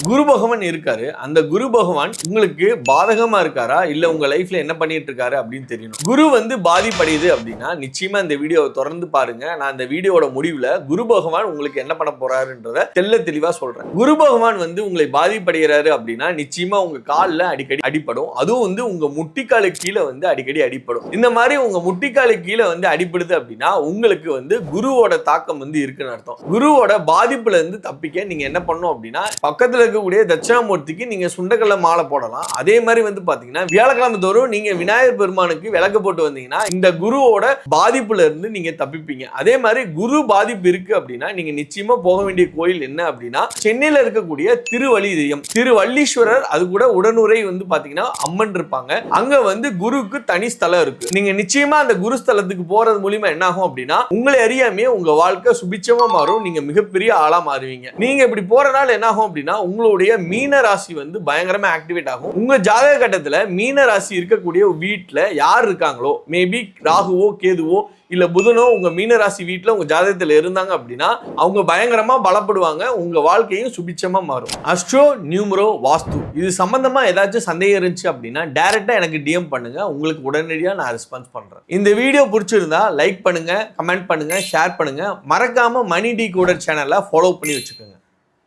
குரு பகவான் இருக்காரு. அந்த குரு பகவான் உங்களுக்கு பாதகமா இருக்காரா இல்ல உங்க லைஃப்ல என்ன பண்ணிட்டு இருக்காரு அப்படின்னு தெரியணும். குரு வந்து பாதிப்படையுது அப்படின்னா நிச்சயமா இந்த வீடியோவை தொடர்ந்து பாருங்க. நான் இந்த வீடியோட முடிவுல குரு பகவான் உங்களுக்கு என்ன பண்ண போறாருன்றத தெளிவா சொல்றேன். குரு பகவான் வந்து உங்களை பாதிப்படைகிறாரு அப்படின்னா நிச்சயமா உங்க காலில் அடிக்கடி அடிப்படும். அதுவும் வந்து உங்க முட்டிக்காலு கீழே வந்து அடிக்கடி அடிப்படும். இந்த மாதிரி உங்க முட்டிக்காலு கீழே வந்து அடிப்படுது அப்படின்னா உங்களுக்கு வந்து குருவோட தாக்கம் வந்து இருக்குன்னு அர்த்தம். குருவோட பாதிப்புல இருந்து தப்பிக்க நீங்க என்ன பண்ணணும் அப்படின்னா பக்கத்துல இருக்கக்கூடிய தட்சிணாமூர்த்திக்கு நீங்க சுண்டக்கல்ல மாலை போடலாம். அதே மாதிரி வந்து பாத்தீங்கன்னா வியாழக்கிழமை தோறும் நீங்க விநாயகர் பெருமானுக்கு விளக்கு போட்டு வந்தீங்கன்னா இந்த குருவோட பாதிப்புல இருந்து நீங்க தப்பிப்பீங்க. அதே மாதிரி குரு பாதிப்பு இருக்கு அப்படின்னா நீங்க நிச்சயமா போக வேண்டிய கோயில் என்ன அப்படின்னா சென்னையில இருக்கக்கூடிய திருவள்ளீஸ்வரர், அது கூட உடனுரை வந்து பாத்தீங்கன்னா அம்மன் இருப்பாங்க. அங்க வந்து குருக்கு தனி ஸ்தலம் இருக்கு. நீங்க நிச்சயமா அந்த குரு ஸ்தலத்துக்கு போறது மூலமா என்ன ஆகும் அப்படின்னா உங்களை அறியாமே உங்க வாழ்க்கை சுபிச்சமா மாறும். நீங்க மிகப்பெரிய ஆளா மாறுவீங்க. நீங்க இப்படி போறனால என்ன ஆகும் அப்படின்னா உங்களுடைய மீன ராசி வந்து பயங்கரமா ஆக்டிவேட் ஆகும். உங்க ஜாதக கட்டத்துல மீன ராசி இருக்கக்கூடிய வீட்டுல யார் இருக்காங்களோ, மேபி ராகுவோ கேதுவோ இல்ல புதனோ உங்க மீனராசி வீட்டுல உங்க ஜாதகத்துல இருந்தாங்க அப்படின்னா அவங்க பயங்கரமா பலப்படுவாங்க. உங்க வாழ்க்கையும் சுபிச்சமா மாறும். அஸ்ட்ரோ நியூமரோ வாஸ்து இது சம்பந்தமா ஏதாச்சும் சந்தேகம் இருந்துச்சு அப்படின்னா டைரக்டா எனக்கு டிஎம் பண்ணுங்க. உங்களுக்கு உடனடியாக நான் ரெஸ்பான்ஸ் பண்றேன். இந்த வீடியோ பிடிச்சிருந்தா லைக் பண்ணுங்க, கமெண்ட் பண்ணுங்க, ஷேர் பண்ணுங்க. மறக்காம மணி டிகோடர் சேனலை ஃபாலோ பண்ணி வச்சுக்கோங்க.